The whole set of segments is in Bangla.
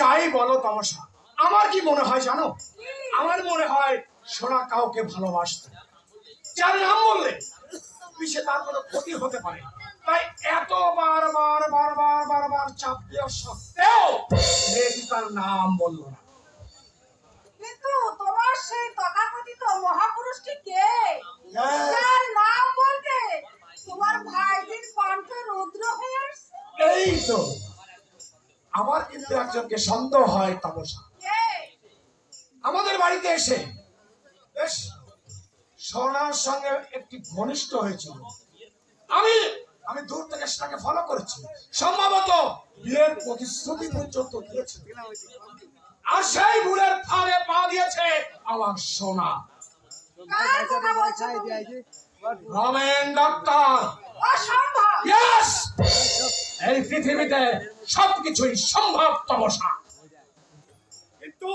যাই বলো তমসা, আমার কি মনে হয় জানো? আমার মনে হয় সোনা কাউকে ভালোবাসতে, যার নাম বললে পিছে তার কোনো ক্ষতি হতে পারে, তাই এত বারবার বারবার বারবার চাপ দেওয়া সত্ত্বেও মেয়েটি তার নাম বললো না। কিন্তু তোমার সেই তথাকথিত মহাপুরুষটি কে, যার নাম বলতে তোমার ভাইজির কণ্ঠ রুদ্র হয়ে আসছে? এই তো আমার কিন্তু একজনকে সন্দেহ হয় তমসা। আমাদের বাড়িতে এসে বেশ সোনার সঙ্গে একটি ঘনিষ্ঠ হয়েছিল। আমি আমি দূর থেকে সেটাকে ফলো করেছি, সম্ভবত বিয়ের প্রতিশ্রুতি পর্যন্ত দিয়েছে, আর সেই ভুলের ফাঁদে পা দিয়েছে আমার সোনা। রমেন ডাক্তার। Yes! এই পৃথিবীতে সবকিছুই সম্ভব তমসা, কিন্তু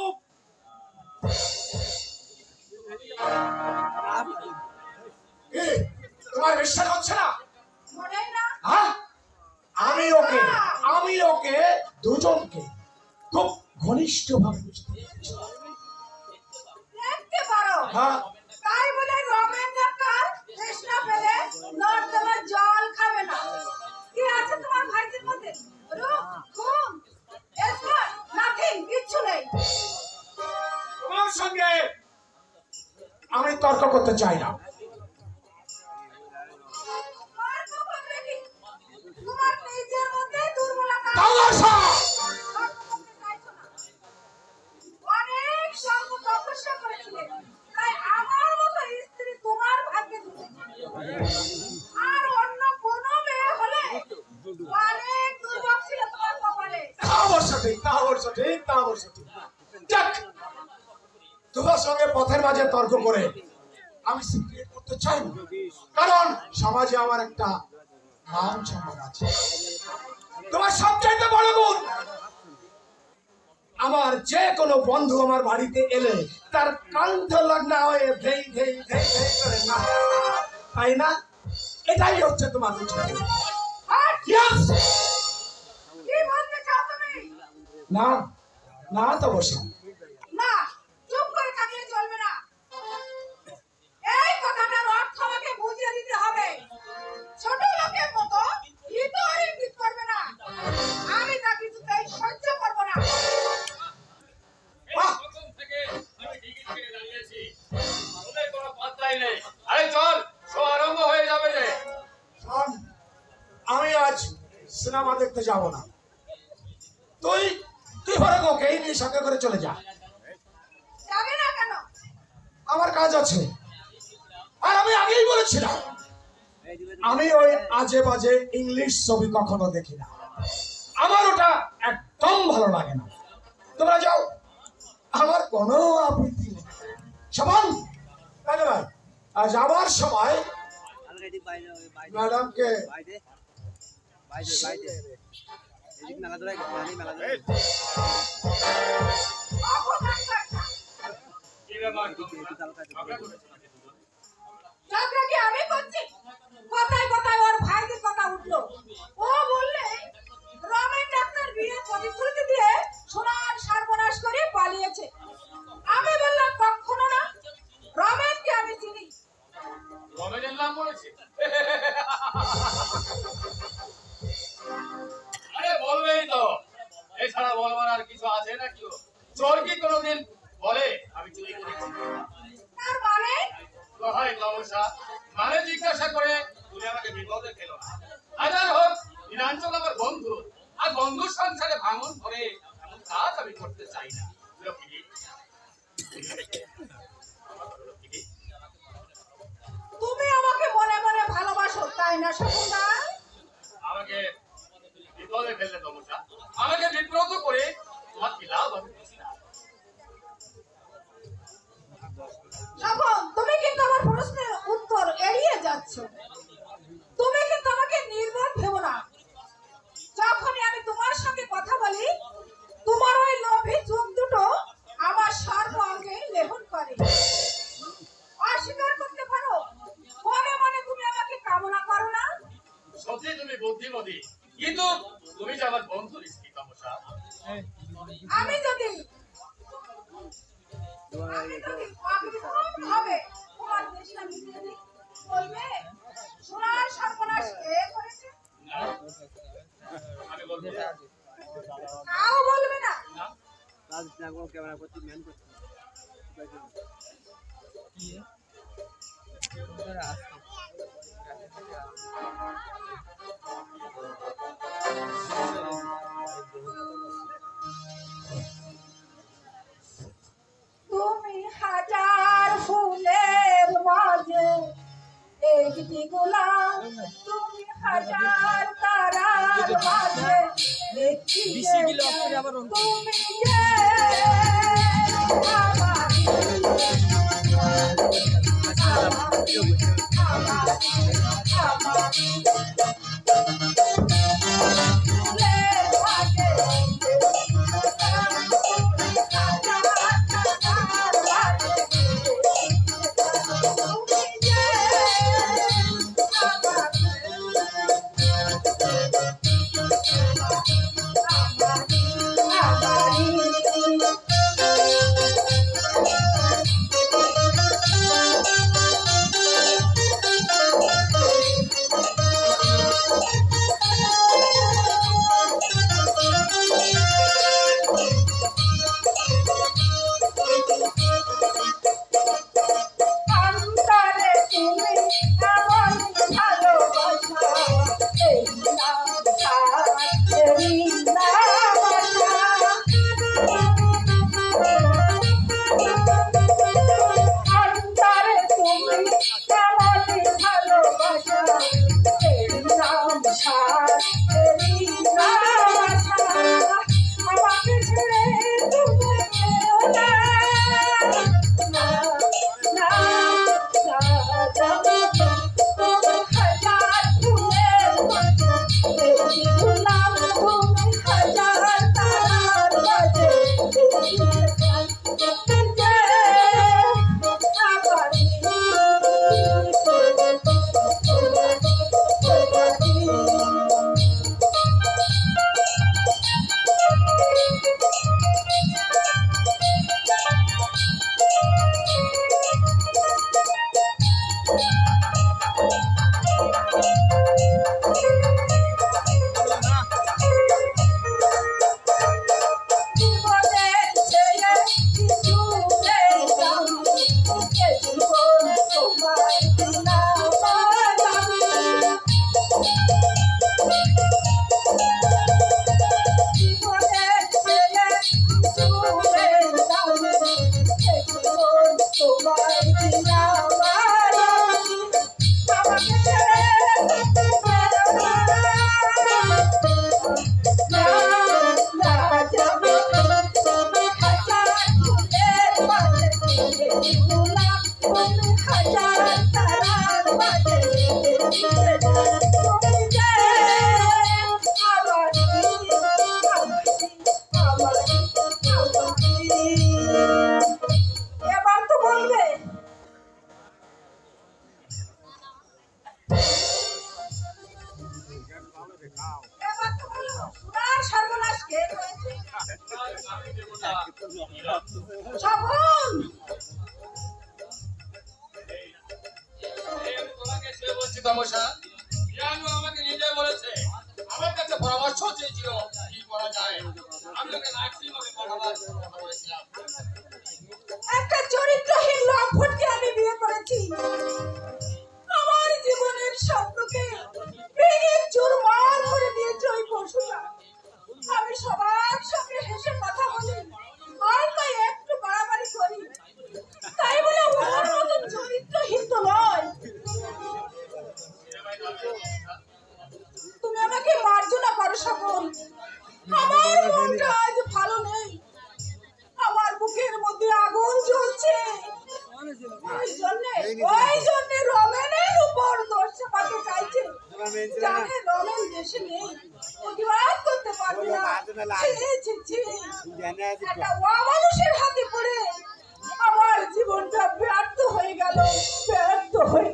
তোমার বিশ্বাস হচ্ছে না? হ্যাঁ, আমি ওকে দুজনকে খুব ঘনিষ্ঠ ভাবে বুঝতে পেরেছি। হ্যাঁ, তাই বলে রমেন ডাক্তার তৃষ্ণা পেলে নর্দমার জল খাবে না? কি আছে তোমার ভাইজির মধ্যে? রূপ, গুণ, স্মার্ট, নাথিং, কিচ্ছু নেই। তোমার সঙ্গে আমি তর্ক করতে চাই না। তোমার নিজের মধ্যে দুর্বলতা। অনেক সঙ্গ তপস্যা করেছিলে, তাই আমার মতো স্ত্রী তোমার ভাগ্যে জুটেছে। আর অন্য কোনো মেয়ে হলে অনেক দুর্ভোগ ছিল তোমার কপালে। যাক, তোমার সঙ্গে পথের মাঝে তর্ক করে আমি সিক্রেট করতে চাই না, কারণ সমাজে আমার একটা মান সম্মান আছে। তোমার সবচাইতে বড় গুণ, আমার যে কোনো বন্ধু আমার বাড়িতে এলে তার কান্ধ লাগনা হয়ে ধেই ধেই ধেই ধেই করে না, তাই না? এটাই হচ্ছে তোমার রুচি। কি বলতে চাও তুমি? না না তমসা, না, চুপ করে থাকলে চলবে না। এই কথাটার অর্থ আমাকে বুঝিয়ে দিতে হবে। ছোট লোকের মতো ইতর ইঙ্গিত করবে না, আমি তা কিছুতেই সহ্য করব না। প্রথম থেকে আমি টিকিট কেটে দাঁড়িয়েছি, ওদের কোনো পাত্তাই নেই। আরে চল, শো আরম্ভ হয়ে যাবে যে। শোন, আমি আজ সিনেমা দেখতে যাব না। তুই তুই ঘরে ওকে নিয়ে সঙ্গে করে চলে যা। যাবে না কেন? আমার কাজ আছে, আর আমি আগেই বলেছিলাম আমি ওই আজে বাজে ইংলিশ ছবি কখনো দেখি না, আমার ওটা একদম ভালো লাগে না। তোমরা যাও, আমার কোনো আপত্তি নেই। সমান ভাই, আর যাবার সময় ম্যাডামকে যাত্রাকে আমি করছি। কথায় কথায় ওর ভাইদের কথা উঠলো। ও বললে রমেন ডাক্তার বিয়ের প্রতিশ্রুতি দিয়ে সোনার সর্বনাশ করে পালিয়েছে। আমি বললাম কখনো না, রমেনকে আমি চিনি। রমেনের নাম বলেছে? আরে বলবেই তো, এছাড়া বলবার আর কিছু আছে নাকি? চোর কি কোনোদিন বলে আমি চুরি করেছি? তার মানে হয় তমসা, মানে জিজ্ঞাসা করে তুমি আমাকে বিপদে ফেলো না। হাজার হোক নিরঞ্জন আমার বন্ধু, আর বন্ধুর সংসারে ভাঙন করে এমন কাজ আমি করতে চাই না। লক্ষ্মী, তুমি আমাকে মনে মনে ভালোবাসো, তাই না শকুন্দা? আমাকে বিপদে ফেললে তমসা, আমাকে বিব্রত করে তোমার কি লাভ? আমি বুঝি না। শকুন, তুমি কিন্তু আমার প্রশ্নের উত্তর এড়িয়ে যাচ্ছ। তুমি কিন্তু আমাকে নির্বোধ ভেবো না। যখনই আমি তোমার সঙ্গে কথা বলি, তোমার ওই লোভী চোখ দুটো আমার সর্ব অঙ্গে লেহন করে। অস্বীকার করতে পারো, মনে মনে তুমি আমাকে কামনা করো না? সত্যি তুমি বুদ্ধিমতী, কিন্তু তুমি যে আমার বন্ধুর স্ত্রী তমসা, আমি যদি ভাবে তোমার দেশটা মিটিয়ে দিই, বলবে সোনার সর্বনাশ কে করেছে? আমি বলবো তাও বলবে না। তুমি হাজার ফুলের মাঝে একটি গোলাপ, তুমি হাজার তারার মাঝে একটি তুমি যে তমসা জানো আমাকে নিজে বলেছে আমার কাছে পরামর্শ চেয়েছিল কি করা যায় আমি ওকে নার্সিং হোমে পাঠাবার কথা বলেছিলাম একটা চরিত্রহীন লম্পটকে আমি বিয়ে করেছি আমার জীবনের স্বপ্নকে ভেঙে চুরমার করে দিয়েছে ওই পশুটা আমি সবার সঙ্গে হেসে কথা বলি আর তাই একটু বাড়াবাড়ি করি তাই বলে ওর মতন চরিত্রহীন তো নয় তুমি আমাকে মার্জনা করো সকল আমার মনটা আজ ভালো নেই আমার বুকের মধ্যে আগুন জ্বলছে ওই জন্য রমেনের উপর দোষ চাপাতে চাইছে জানে রমেন দেশে নেই প্রতিবাদ করতে পারবে না একটা অমানুষের হাতে পড়ে আমার জীবনটা ব্যর্থ হয়ে গেল ব্যর্থ হয়ে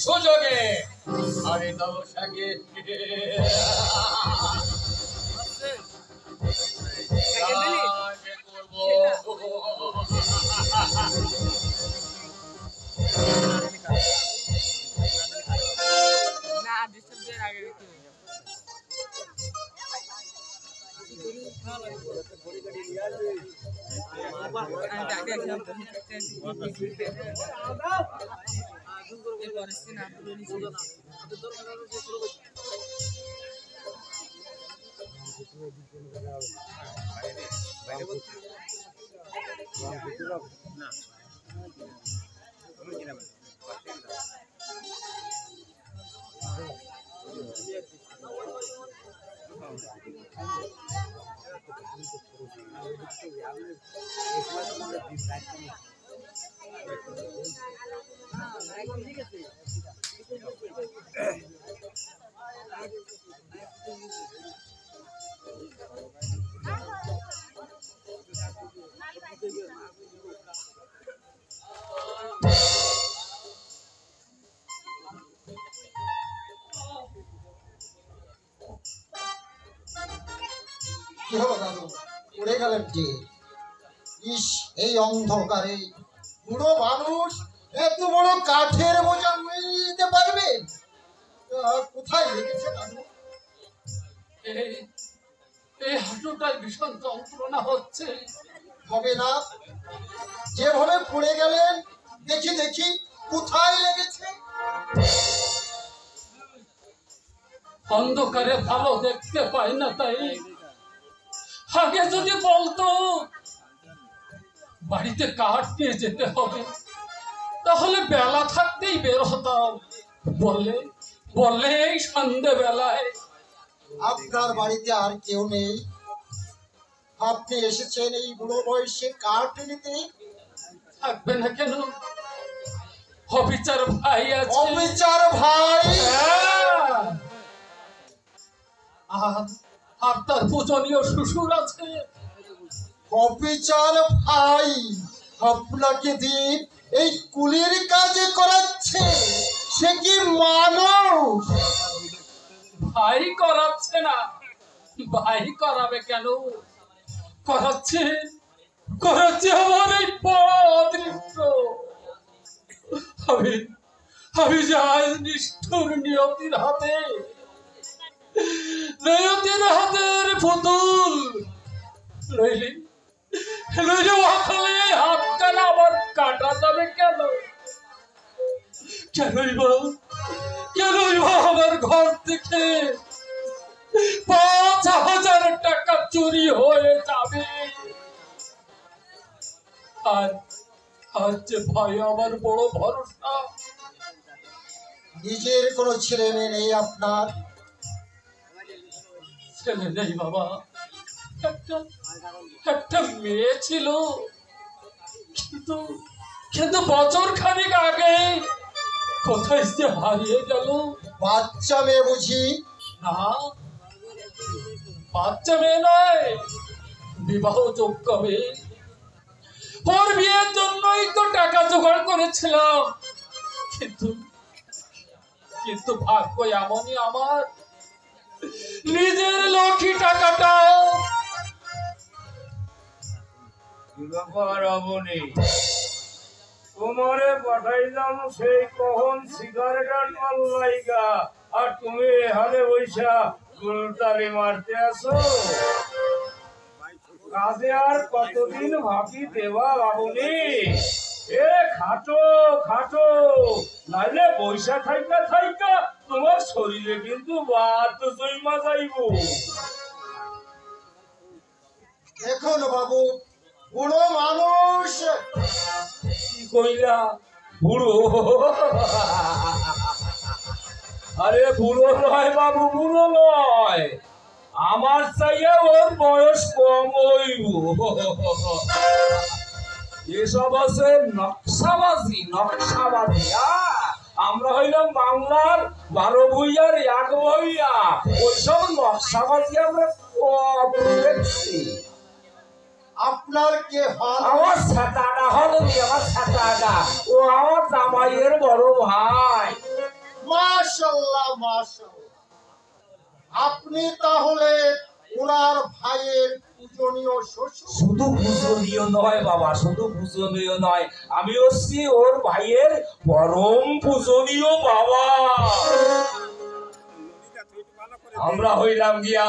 সুযোগে আরে তামসাকে কি হলো দাদু, উড়ে গেলেন যে? ইস, এই অন্ধকারে বুড়ো মানুষ এত বড় কাঠের বোঝা নিয়ে যেতে পারবে? কোথায় লেগেছে দাদু? এই হাঁটুটায় ভীষণ যন্ত্রণা হচ্ছে। হবে না, যেভাবে পড়ে গেলেন দেখি দেখি কোথায় লেগেছে। অন্ধকারে ভালো দেখতে পাই না, তাই আগে যদি বলতো বাড়িতে কাঠ নিয়ে যেতে হবে তাহলে বেলা থাকতেই বের হতাম। বললে এই সন্ধে বেলায়। আপনার বাড়িতে আর কেউ নেই? আপনি এসেছেন এই বুড়ো বয়সে কাঠ নিতে? থাকবে না কেন, অবিচার ভাই আছে। অবিচার ভাই? আর তার পূজনীয় শ্বশুর আছে। অবিচার ভাই আপনাকে দিয়ে এই কুলির কাজে করাচ্ছে? সে কি মানুষ? ভাই করাচ্ছে না, ভাই করাবে কেন? করাচ্ছে আমার এই পদৃষ্ট। আমি যাই নিষ্ঠুর নিয়তির হাতের পুতুল। লইলে ওখানে হাত কানা আবার কাটা যাবে কেন? কেনই বা আমার ঘর থেকে ৫,০০০ টাকা চুরি হয়ে যাবে। আর যে ভাই আমার বড় ভরসা। নিজের কোনো ছেলে মেয়ে নেই আপনার? ছেলে নেই বাবা, একটা মেয়ে ছিল, কিন্তু বছর খানিক আগে কোথায় যে হারিয়ে গেল। বাচ্চা মেয়ে বুঝি? না, বাচ্চা মেয়ে নয়, বিবাহযোগ্য মেয়ে। ওর বিয়ের জন্যই তো টাকা জোগাড় করেছিলাম, কিন্তু ভাগ্য এমনই আমার, নিজের লক্ষ্মী টাকাটা। তোমারে পাঠাইলাম সেই কখন সিগারেট লাইগা, আর তুমি এখানে বৈশা গুলতালি মারতে আসো। কাজে আর কতদিন ভাবি দেওয়া বাবুনি? এ খাটো নাইলে বৈশা থাইকা তোমার শরীরে কিন্তু বাত জইমা যাইব। দেখুন বাবু, বুড়ো মানুষ। কি কইলা? বুড়ো? আরে বুড়ো নয় বাবু, বুড়ো নয়, আমার চাইয়া ওর বয়স কম হইব। এসব আছে নকশাবাজি। আমরা হইলাম বাংলার 12 ভূঁইয়ার 1 ভূঁইয়া, ওইসব নকশাবাজি আমরা দেখছি। আপনার কে হন? আমার ছাতাটা হল, আমার ছাতাটা ও আমার জামাইয়ের বড় ভাই। মাস আপনি তাহলে ওনার ভাইয়ের পূজনীয় শ্বশুর? শুধু পূজনীয় নয় বাবা, শুধু পূজনীয় নয়, আমি হচ্ছি ওর ভাইয়ের পরম পূজনীয় বাবা। আমরা হইলাম গিয়া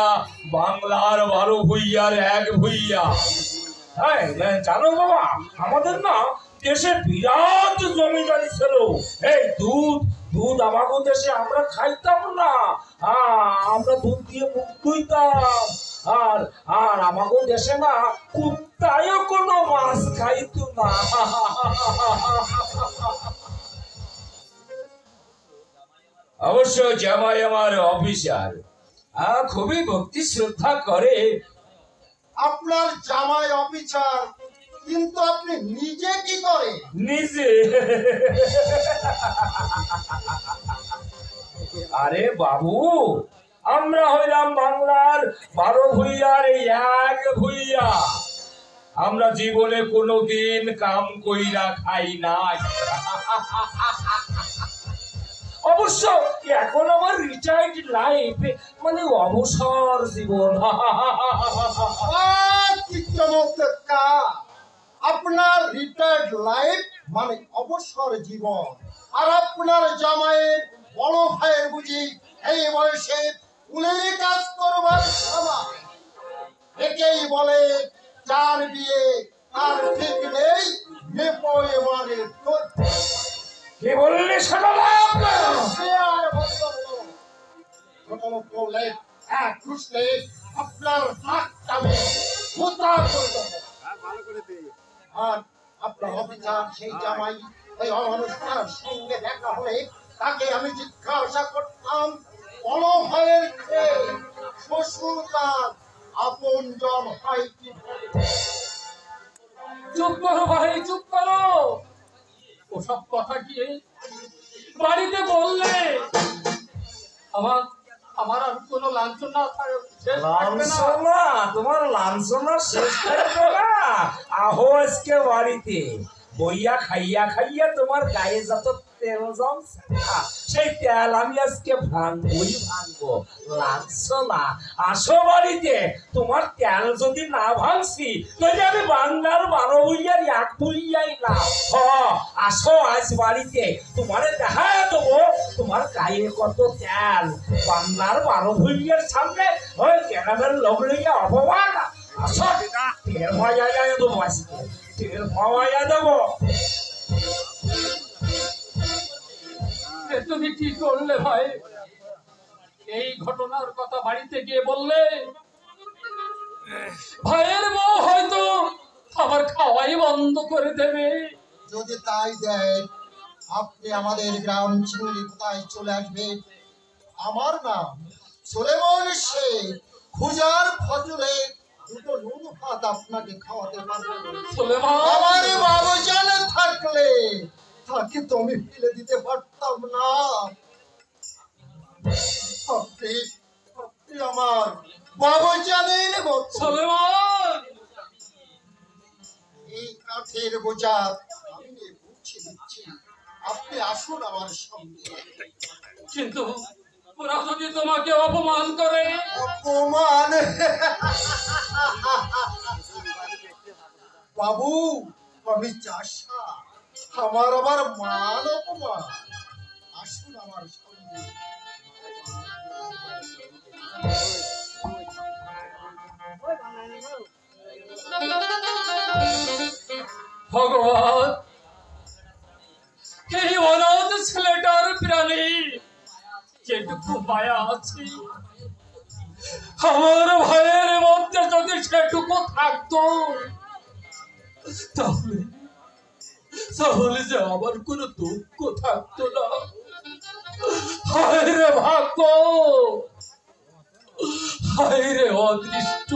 বাংলার 12 ভূইয়ার এক ভূইয়া। হ্যাঁ জানো বাবা, আমাদের না দেশে বিরাট জমিদারি ছিল। এই দুধ দুধ আমাদের দেশে আমরা খাইতাম না, আমরা দুধ দিয়ে মুখ ধুইতাম। আর আর আমাদের দেশে না কুত্তায়ও কোনো মাছ খাইতো না। অবশ্য জামাই আমার অফিসার, খুবই ভক্তি শ্রদ্ধা করে। আপনার জামাই অফিসার, কিন্তু আপনি নিজে কি করেন? নিজে আরে বাবু, আমরা হইলাম বাংলার 12 ভূইয়ার এই এক ভূইয়া। আমরা জীবনে কোনোদিন কাম কইরা খাই নাই। অবশ্য এখন আমার রিটায়ার্ড লাইফ, মানে অবসর জীবন। কি চমৎকার! আপনার রিটায়ার্ড লাইফ মানে অবসর জীবন, আর আপনার জামাইয়ের বড় ভাইয়ের বুঝি এই বয়সে উলের কাজ করবার সময়। একেই বলে যার বিয়ে তার ঠিক নেই, নেপো এবারে কি বললি সেটা আপনার হাতটাকে মোটা করে দেবো। আর আপনার অফিসার সেই জামাই ওই অমানুষটার সঙ্গে দেখা হলে তাকে আমি জিজ্ঞাসা করতাম, বড় ভাইয়ের খেয়ে শ্বশুর তার আপন জন হয় কি? চুপ করো ভাই, চুপ করো। ওসব কথা কি বাড়িতে বললে আমার আমার আর কোনো লাঞ্ছনা শেষ থাকবে না। লাঞ্ছনা? তোমার লাঞ্ছনা শেষ থাকবে না? আহো আজকে বাড়িতে, বইয়া খাইয়া খাইয়া তোমার গায়ে যত তেল জমছে, সেই তেল আমি আজকে ভাঙবই ভাঙবো। লাঞ্ছনা? আসো বাড়িতে, তোমার তেল যদি না ভাঙছি তাহলে আমি বাংলার 12 ভূইয়ার এক ভূইয়াই না। আসো আজ বাড়িতে, তোমারে দেখা দেবো তোমার গায়ে কত তেল। বাংলার 12 ভূইয়ার সামনে ওই গ্রামের লোক লইয়া অপমান। আসো, তেল ভাইয়া দেবো আজকে, তেল ভাইয়া দেবো। তুমি কি করলে ভাই? এই ঘটনার কথা বাড়িতে গিয়ে বললে ভাইয়ের বউ হয়তো আমার খাওয়াই বন্ধ করে দেবে। যদি তাই দেয়, আপনি আমাদের গ্রাম চিংড়ি কোথায় চলে আসবেন। আমার নাম সুলেমান শেখ। খুজার ফজলে দুটো নুন ভাত আপনাকে খাওয়াতে পারবো। সুলেমান, আমার বাবু জানে থাকলে তাকে তো আমি ফেলে দিতে পারতাম না। আপনি আপনি আমার বাবু জানেন মতো। সুলেমান, এই কাঠের বোঝা আমি বুঝে দিচ্ছি, আপনি আসুন আমার সঙ্গে। কিন্তু ওরা যদি তোমাকে অপমান করে? অপমান? বাবু, আমি চাষা, আমার আবার মান অপমান। আসুন আমার সঙ্গে। ভগবান, এই অনাথ ছেলেটার প্রাণী যেটুকু মায়া আছে, আমার ভাইয়ের মধ্যে যদি সেটুকু থাকতো তাহলে তাহলে যে আমার কোনো দুঃখ থাকতো না। হায় রে ভাগ্য, হায় রে অদৃষ্ট।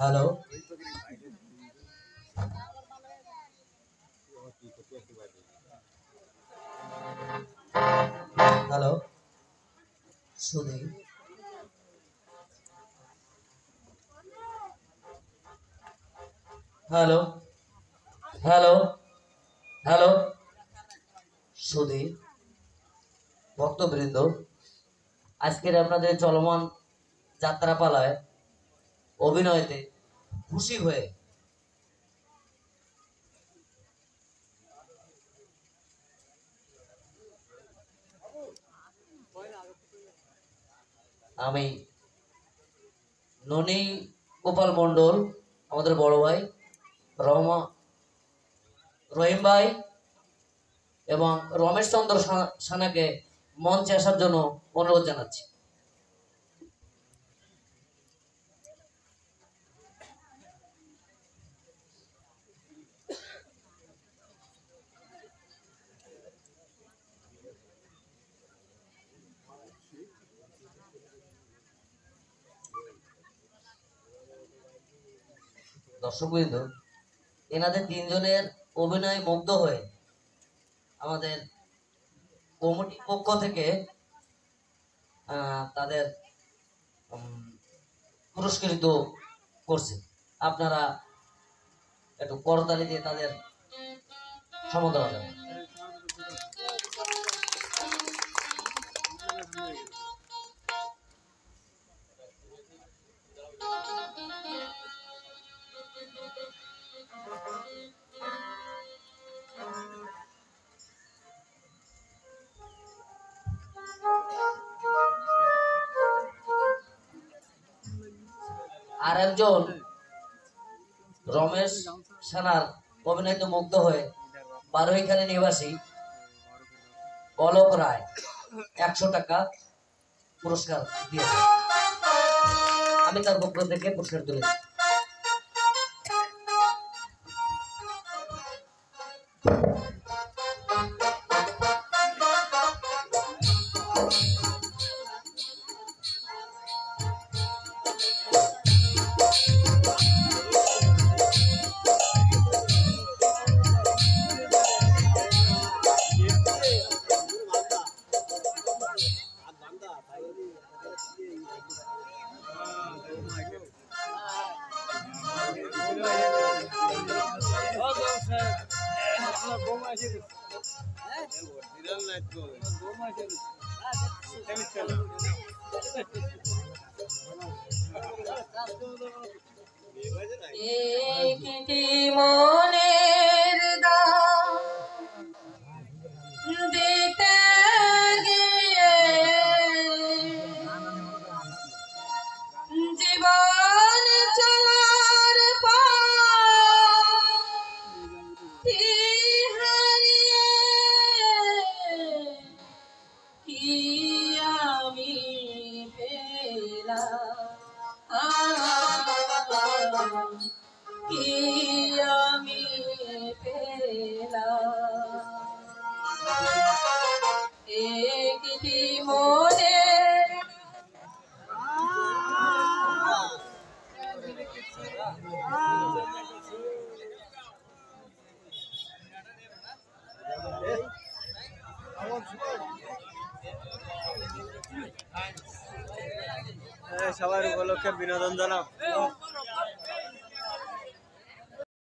হ্যালো, হ্যালো সুধী, হ্যালো হ্যালো হ্যালো সুধী, ভক্তবৃন্দ, আজকের আপনাদের চলমান যাত্রাপালায় অভিনয়তে খুশি হয়ে আমি ননী গোপাল মণ্ডল, আমাদের বড় ভাই রহিম ভাই এবং রমেশ চন্দ্র সানাকে মঞ্চে আসার জন্য অনুরোধ জানাচ্ছি। দর্শকবৃন্দ, এনাদের তিনজনের অভিনয় মুগ্ধ হয়ে আমাদের কমিটির পক্ষ থেকে তাদের পুরস্কৃত করছে। আপনারা একটু করতালি দিয়ে তাদের সম্বোধনা জানান। আর একজন রমেশ সানার অভিনয়তে মুগ্ধ হয়ে বারোইখালী নিবাসী অলোক রায় 100 টাকা পুরস্কার দিয়েছে। আমি তার পক্ষ থেকে পুরস্কার তুলেছি। একটি মনের দাম দিতে গিয়ে জীবন চলার পথে হারিয়ে কি আমি পেলাম, কি আমি পেলাম। একটি মনের সবার উপলক্ষে বিনোদন জানাও।